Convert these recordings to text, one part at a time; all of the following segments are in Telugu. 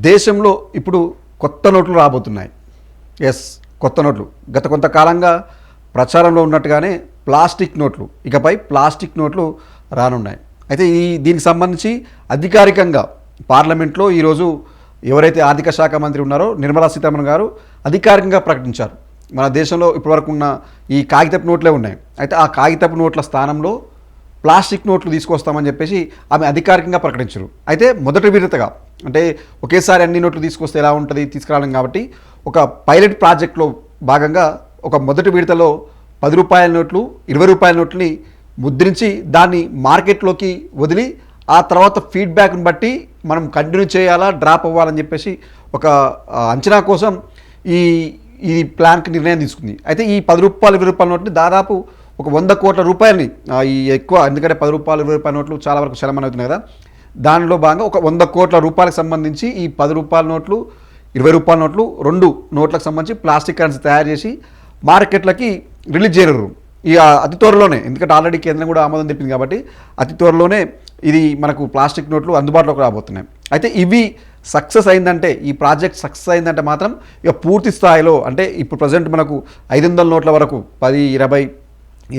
దేశంలో ఇప్పుడు కొత్త నోట్లు రాబోతున్నాయి. ఎస్, కొత్త నోట్లు గత కొంతకాలంగా ప్రచారంలో ఉన్నట్టుగానే ప్లాస్టిక్ నోట్లు, ఇకపై ప్లాస్టిక్ నోట్లు రానున్నాయి. అయితే దీనికి సంబంధించి అధికారికంగా పార్లమెంట్లో ఈరోజు ఎవరైతే ఆర్థిక శాఖ మంత్రి ఉన్నారో నిర్మలా సీతారామన్ గారు అధికారికంగా ప్రకటించారు. మన దేశంలో ఇప్పటివరకు ఉన్న ఈ కాగితపు నోట్లే ఉన్నాయి. అయితే ఆ కాగితపు నోట్ల స్థానంలో ప్లాస్టిక్ నోట్లు తీసుకొస్తామని చెప్పేసి ఆమె అధికారికంగా ప్రకటించారు. అయితే మొదటి విడతగా, అంటే ఒకేసారి అన్ని నోట్లు తీసుకొస్తే ఎలా ఉంటుంది తీసుకురావడం కాబట్టి ఒక పైలట్ ప్రాజెక్ట్లో భాగంగా ఒక మొదటి విడతలో 10 రూపాయల నోట్లు 20 రూపాయల నోట్లని ముద్రించి దాన్ని మార్కెట్లోకి వదిలి ఆ తర్వాత ఫీడ్బ్యాక్ని బట్టి మనం కంటిన్యూ చేయాలా డ్రాప్ అవ్వాలని చెప్పేసి ఒక అంచనా కోసం ఈ ప్లాన్కి నిర్ణయం తీసుకుంది. అయితే ఈ 10 రూపాయలు 20 రూపాయల నోట్ని దాదాపు ఒక 100 కోట్ల రూపాయలని, ఈ ఎక్కువ ఎందుకంటే 10 రూపాయలు 20 రూపాయల నోట్లు చాలా వరకు చలమని అవుతున్నాయి కదా, దానిలో భాగంగా ఒక 100 కోట్ల రూపాయలకు సంబంధించి ఈ 10 రూపాయల నోట్లు 20 రూపాయల నోట్లు 2 నోట్లకు సంబంధించి ప్లాస్టిక్ కరెన్సీ తయారు చేసి మార్కెట్లకి రిలీజ్ చేయరు. ఇక అతి త్వరలోనే, ఎందుకంటే ఆల్రెడీ కేంద్రం కూడా ఆమోదం తెలిపింది కాబట్టి అతి త్వరలోనే ఇది మనకు ప్లాస్టిక్ నోట్లు అందుబాటులోకి రాబోతున్నాయి. అయితే ఇవి సక్సెస్ అయిందంటే, ఈ ప్రాజెక్ట్ సక్సెస్ అయిందంటే మాత్రం ఇక పూర్తి స్థాయిలో, అంటే ఇప్పుడు ప్రజెంట్ మనకు 500 నోట్ల వరకు 10, 20,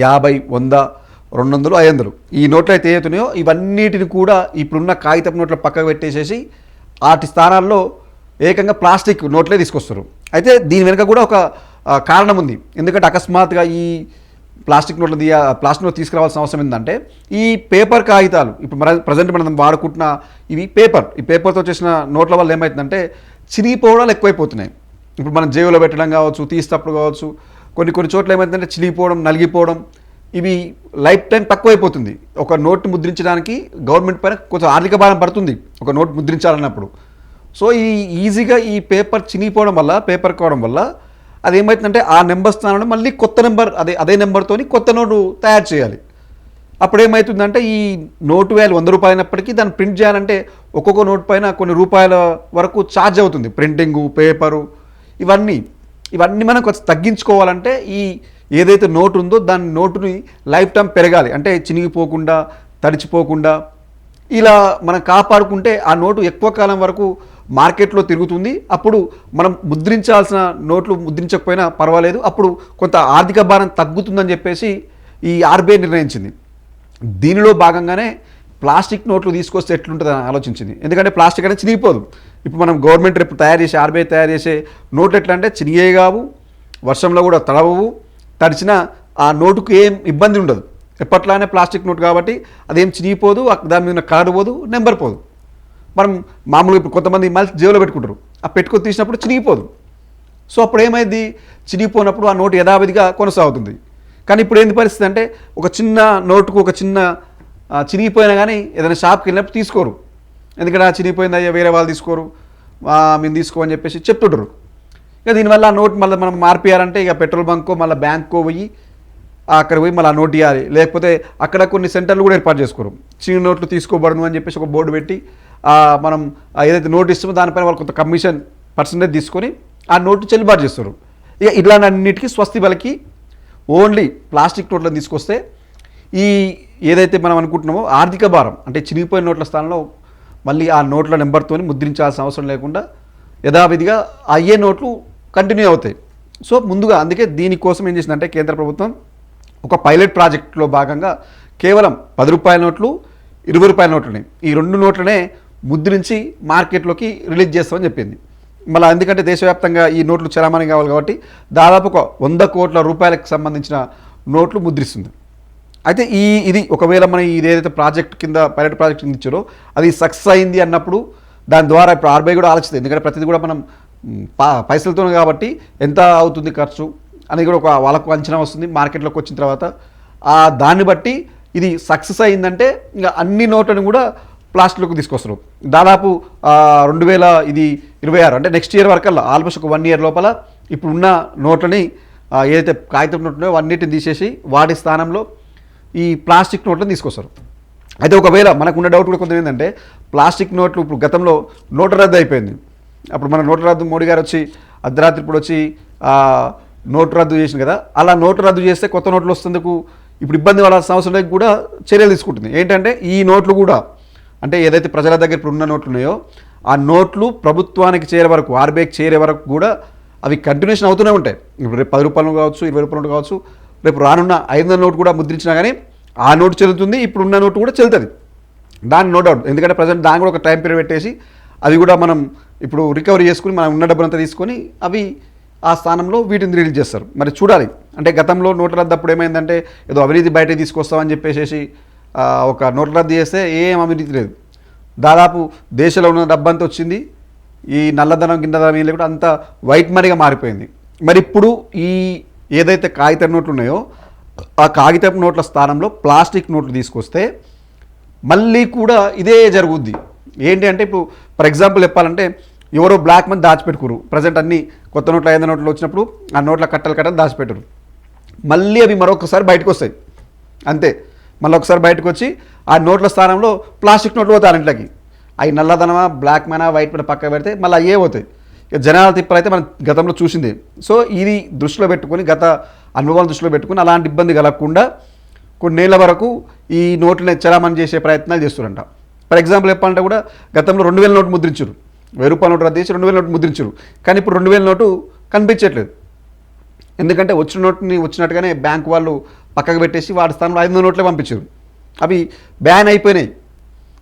50, 100, 200, 500 ఈ నోట్లు అయితే ఏతున్నాయో ఇవన్నిటిని కూడా ఇప్పుడున్న కాగితపు నోట్ల పక్కకు పెట్టేసేసి వాటి స్థానాల్లో ఏకంగా ప్లాస్టిక్ నోట్లే తీసుకొస్తారు. అయితే దీని వెనుక కూడా ఒక కారణం ఉంది. ఎందుకంటే అకస్మాత్తుగా ఈ ప్లాస్టిక్ నోట్లు ప్లాస్టిక్ నోట్ తీసుకురావాల్సిన అవసరం ఏంటంటే, ఈ పేపర్ కాగితాలు ఇప్పుడు ప్రజెంట్ మనం వాడుకుంటున్న ఇవి ఈ పేపర్తో చేసిన నోట్ల వల్ల ఏమవుతుందంటే చిరిగిపోవడాలు ఎక్కువైపోతున్నాయి. ఇప్పుడు మనం జేబులో పెట్టడం కావచ్చు, తీసేటప్పుడు కావచ్చు, కొన్ని చోట్ల ఏమవుతుందంటే చిరిగిపోవడం, నలిగిపోవడం, ఇవి లైఫ్ టైం తక్కువైపోతుంది. ఒక నోట్ ముద్రించడానికి గవర్నమెంట్ పైన కొంచెం ఆర్థిక భారం పడుతుంది ఒక నోట్ ముద్రించాలన్నప్పుడు. సో ఈజీగా ఈ పేపర్ చినిగిపోవడం వల్ల, పేపర్ కావడం వల్ల అది ఏమవుతుందంటే ఆ నెంబర్ స్థానంలో మళ్ళీ కొత్త నెంబర్ అదే నెంబర్తో కొత్త నోటు తయారు చేయాలి. అప్పుడు ఏమవుతుందంటే ఈ నోటు వాల్యూ 100 రూపాయలు అయినప్పటికీ దాన్ని ప్రింట్ చేయాలంటే ఒక్కొక్క నోటు పైన కొన్ని రూపాయల వరకు ఛార్జ్ అవుతుంది. ప్రింటింగు, పేపరు, ఇవన్నీ మనం కొంచెం తగ్గించుకోవాలంటే ఈ ఏదైతే నోటు ఉందో దాని నోటుని లైఫ్ టైం పెరగాలి, అంటే చినిగిపోకుండా, తడిచిపోకుండా ఇలా మనం కాపాడుకుంటే ఆ నోటు ఎక్కువ కాలం వరకు మార్కెట్లో తిరుగుతుంది. అప్పుడు మనం ముద్రించాల్సిన నోట్లు ముద్రించకపోయినా పర్వాలేదు, అప్పుడు కొంత ఆర్థిక భారం తగ్గుతుందని చెప్పేసి ఈ ఆర్బీఐ నిర్ణయించింది. దీనిలో భాగంగానే ప్లాస్టిక్ నోట్లు తీసుకొస్తే ఎట్లుంటుందని ఆలోచించింది. ఎందుకంటే ప్లాస్టిక్ అనేది చినిగిపోదు. ఇప్పుడు మనం గవర్నమెంట్ రేపు ఆర్బీఐ తయారు చేసే నోట్లు ఎట్లా అంటే చినిగే కావు, వర్షంలో కూడా తడవవు, తడిచిన ఆ నోటుకు ఏం ఇబ్బంది ఉండదు. ఎప్పట్లానే ప్లాస్టిక్ నోట్ కాబట్టి అదేం చినిగిపోదు, దాని మీద కలర్ పోదు, నెంబర్ పోదు. మనం మామూలుగా ఇప్పుడు కొంతమంది మళ్ళీ జేబులో పెట్టుకుంటారు, ఆ పెట్టుకొని తీసినప్పుడు చినిగిపోదు. సో అప్పుడు ఏమైంది, చినిగిపోయినప్పుడు ఆ నోటు యథావిధిగా కొనసాగుతుంది. కానీ ఇప్పుడు ఏంది పరిస్థితి అంటే, ఒక చిన్న నోటుకు ఒక చిన్న చినిగిపోయినా కానీ ఏదైనా షాప్కి వెళ్ళినప్పుడు తీసుకోరు. ఎందుకంటే ఆ చినిగిపోయింది అయ్యా వేరే వాళ్ళు తీసుకోరు, మేము తీసుకోమని చెప్పేసి చెప్తుంటారు. ఇక దీనివల్ల ఆ నోట్ మళ్ళీ మనం మార్పియాలంటే ఇక పెట్రోల్ బంకో మళ్ళీ బ్యాంక్కో పోయి అక్కడ పోయి మళ్ళీ ఆ నోట్ ఇవ్వాలి. లేకపోతే అక్కడ కొన్ని సెంటర్లు కూడా ఏర్పాటు చేసుకోరు. చిన్న నోట్లు తీసుకోబడను అని చెప్పేసి ఒక బోర్డు పెట్టి మనం ఏదైతే నోట్ ఇస్తామో దానిపైన వాళ్ళు కొంత కమిషన్ పర్సంటేజ్ తీసుకొని ఆ నోటు చెల్లుబాటు చేస్తారు. ఇక ఇట్లాంటిన్నిటికీ స్వస్తి పలికి ఓన్లీ ప్లాస్టిక్ నోట్లను తీసుకొస్తే ఈ ఏదైతే మనం అనుకుంటున్నామో ఆర్థిక భారం, అంటే చినిగిపోయిన నోట్ల స్థానంలో మళ్ళీ ఆ నోట్ల నెంబర్తో ముద్రించాల్సిన అవసరం లేకుండా యథావిధిగా అయ్యే నోట్లు కంటిన్యూ అవుతాయి. సో ముందుగా అందుకే దీనికోసం ఏం చేసిందంటే కేంద్ర ప్రభుత్వం ఒక పైలట్ ప్రాజెక్టులో భాగంగా కేవలం 10 రూపాయల నోట్లు 20 రూపాయల నోట్లని, ఈ 2 నోట్లనే ముద్రించి మార్కెట్లోకి రిలీజ్ చేస్తామని చెప్పింది. మళ్ళీ ఎందుకంటే దేశవ్యాప్తంగా ఈ నోట్లు చలామణి కావాలి కాబట్టి దాదాపు ఒక 100 కోట్ల రూపాయలకు సంబంధించిన నోట్లు ముద్రిస్తుంది. అయితే ఇది ఒకవేళ మనం ఇదేదైతే ప్రాజెక్ట్ కింద పైలట్ ప్రాజెక్ట్ కింద ఇచ్చారో అది సక్సెస్ అయింది అన్నప్పుడు దాని ద్వారా ఇప్పుడు ఆర్బీఐ కూడా ఆలోచిస్తుంది. ఎందుకంటే ప్రతిదీ కూడా మనం పైసలతో కాబట్టి ఎంత అవుతుంది ఖర్చు అనేది కూడా ఒక వాళ్ళకు అంచనా వస్తుంది మార్కెట్లోకి వచ్చిన తర్వాత. దాన్ని బట్టి ఇది సక్సెస్ అయిందంటే ఇంకా అన్ని నోట్లను కూడా ప్లాస్టిక్లోకి తీసుకొస్తారు. దాదాపు 2026 అంటే నెక్స్ట్ ఇయర్ వరకల్లా ఆల్మోస్ట్ ఒక 1 ఇయర్ లోపల ఇప్పుడున్న నోట్లని ఏదైతే కాగితం నోట్లు ఉన్నాయో అన్నిటిని తీసేసి వాటి స్థానంలో ఈ ప్లాస్టిక్ నోట్లను తీసుకొస్తారు. అయితే ఒకవేళ మనకున్న డౌట్ కూడా కొంత ఏంటంటే, ప్లాస్టిక్ నోట్లు ఇప్పుడు గతంలో నోటు రద్దు అయిపోయింది. అప్పుడు మన నోటు రద్దు మోడీ గారు వచ్చి అర్ధరాత్రి ఇప్పుడు వచ్చి నోటు రద్దు చేసింది కదా, అలా నోటు రద్దు చేస్తే కొత్త నోట్లు వస్తుందుకు ఇప్పుడు ఇబ్బంది పడాల్సిన అవసరం లేక కూడా చర్యలు తీసుకుంటుంది. ఏంటంటే ఈ నోట్లు కూడా, అంటే ఏదైతే ప్రజల దగ్గర ఇప్పుడు ఉన్న నోట్లు ఉన్నాయో ఆ నోట్లు ప్రభుత్వానికి చేరే వరకు, ఆర్బీఐకి చేరే వరకు కూడా అవి కంటిన్యూషన్ అవుతూనే ఉంటాయి. ఇప్పుడు రేపు 10 రూపాయలు కావచ్చు, 20 రూపాయలు నోటు కావచ్చు, రేపు రానున్న 500 నోటు కూడా ముద్రించినా కానీ ఆ నోటు చెల్లుతుంది, ఇప్పుడున్న నోటు కూడా చెల్లుతుంది. దాని నో డౌట్. ఎందుకంటే ప్రజెంట్ దాని కూడా ఒక టైం పీరియడ్ పెట్టేసి అది కూడా మనం ఇప్పుడు రికవరీ చేసుకుని మనం ఉన్న డబ్బులంతా తీసుకొని అవి ఆ స్థానంలో వీటిని రిలీజ్ చేస్తారు. మరి చూడాలి. అంటే గతంలో నోట్ల రద్దు అప్పుడు ఏమైందంటే ఏదో అవినీతి బయటకు తీసుకొస్తామని చెప్పేసి ఒక నోట్ల రద్దు చేస్తే ఏం అవినీతి లేదు. దాదాపు దేశంలో ఉన్న డబ్బంతా వచ్చింది, ఈ నల్లధనం గిన్నధనం ఏం లేకుండా అంతా వైట్ మనీగా మారిపోయింది. మరి ఇప్పుడు ఈ ఏదైతే కాగితం నోట్లు ఉన్నాయో ఆ కాగితపు నోట్ల స్థానంలో ప్లాస్టిక్ నోట్లు తీసుకొస్తే మళ్ళీ కూడా ఇదే జరుగుద్ది. ఏంటి అంటే ఇప్పుడు ఫర్ ఎగ్జాంపుల్ చెప్పాలంటే ఎవరో బ్లాక్ మనీ దాచిపెట్టుకురు. ప్రజెంట్ అన్ని కొత్త నోట్లు 500 నోట్లు వచ్చినప్పుడు ఆ నోట్ల కట్టలు దాచిపెట్టరు. మళ్ళీ అవి మరొకసారి బయటకు వస్తాయి. అంతే, మళ్ళీ ఒకసారి బయటకు వచ్చి ఆ నోట్ల స్థానంలో ప్లాస్టిక్ నోట్లు పోతాయి. ఇంట్లోకి అవి నల్లధనమా బ్లాక్ మనా వైట్ మనీ పక్కన పెడితే మళ్ళీ అయ్యే పోతాయి. ఇక జనాల తిప్పలు అయితే మనం గతంలో చూసిందే. సో ఇది దృష్టిలో పెట్టుకొని, గత అనుభవాలను దృష్టిలో పెట్టుకుని అలాంటి ఇబ్బంది కలగకుండా కొన్నేళ్ల వరకు ఈ నోట్లని చలామణి చేసే ప్రయత్నాలు చేస్తారంట. ఫర్ ఎగ్జాంపుల్ చెప్పాలంటే కూడా గతంలో 2000 నోటు ముద్రించారు, 1000 రూపాయల నోటు రద్దు చేసి 2000 నోటు ముద్రించారు. కానీ ఇప్పుడు 2000 నోటు కనిపించట్లేదు. ఎందుకంటే వచ్చిన నోటుని వచ్చినట్టుగానే బ్యాంకు వాళ్ళు పక్కకు పెట్టేసి వాటి స్థానంలో 500 నోట్లే పంపించారు. అవి బ్యాన్ అయిపోయినాయి.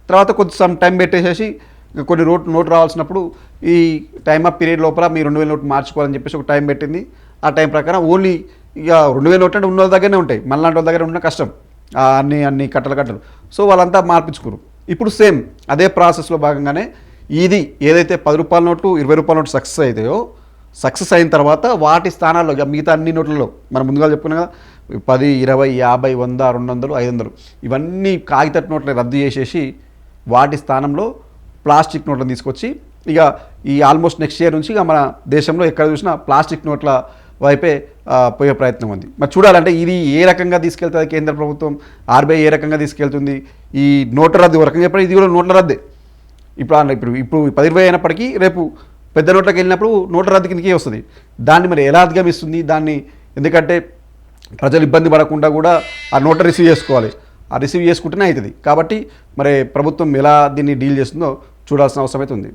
తర్వాత కొంచెం సమ్ టైం పెట్టేసేసి కొన్ని నోటు రావాల్సినప్పుడు ఈ టైమ్ ఆఫ్ పీరియడ్ లోపల మీ 2000 నోటు మార్చుకోవాలని చెప్పేసి ఒక టైం పెట్టింది. ఆ టైం ప్రకారం ఓన్లీ ఇక 2000 నోట్లు అంటే ఉన్న వాళ్ళ దగ్గరనే ఉంటాయి, మళ్ళీ వాళ్ళ దగ్గర ఉన్న కష్టం అన్ని కట్టలు. సో వాళ్ళంతా మార్పించుకోరు. ఇప్పుడు సేమ్ అదే ప్రాసెస్లో భాగంగానే ఇది ఏదైతే 10 రూపాయల నోట్లు 20 రూపాయల నోట్లు సక్సెస్ అవుతాయో, సక్సెస్ అయిన తర్వాత వాటి స్థానాల్లో ఇక మిగతా అన్ని నోట్లలో మనం ముందుగా చెప్పుకున్నా కదా 10, 20, 50, 100, 200, 500 ఇవన్నీ కాగితపు నోట్లు రద్దు చేసేసి వాటి స్థానంలో ప్లాస్టిక్ నోట్లను తీసుకొచ్చి ఇక ఈ ఆల్మోస్ట్ నెక్స్ట్ ఇయర్ నుంచి ఇక మన దేశంలో ఎక్కడ చూసినా ప్లాస్టిక్ నోట్ల వైపే పోయే ప్రయత్నం ఉంది. మరి చూడాలంటే ఇది ఏ రకంగా తీసుకెళ్తుంది కేంద్ర ప్రభుత్వం, ఆర్బీఐ ఏ రకంగా తీసుకెళ్తుంది. ఈ నోట్ల రద్దు రకంగా చెప్పడం ఇది కూడా నోట్ల రద్దే. ఇప్పుడు 10-20 అయినప్పటికీ రేపు పెద్ద నోట్లకు వెళ్ళినప్పుడు నోట్ల రద్దు కిందకే వస్తుంది. దాన్ని మరి ఎలా అధిగమిస్తుంది దాన్ని, ఎందుకంటే ప్రజలు ఇబ్బంది పడకుండా కూడా ఆ నోట్ రిసీవ్ చేసుకోవాలి. ఆ రిసీవ్ చేసుకుంటేనే అవుతుంది. కాబట్టి మరి ప్రభుత్వం ఎలా దీన్ని డీల్ చేస్తుందో చూడాల్సిన అవసరం అయితే ఉంది.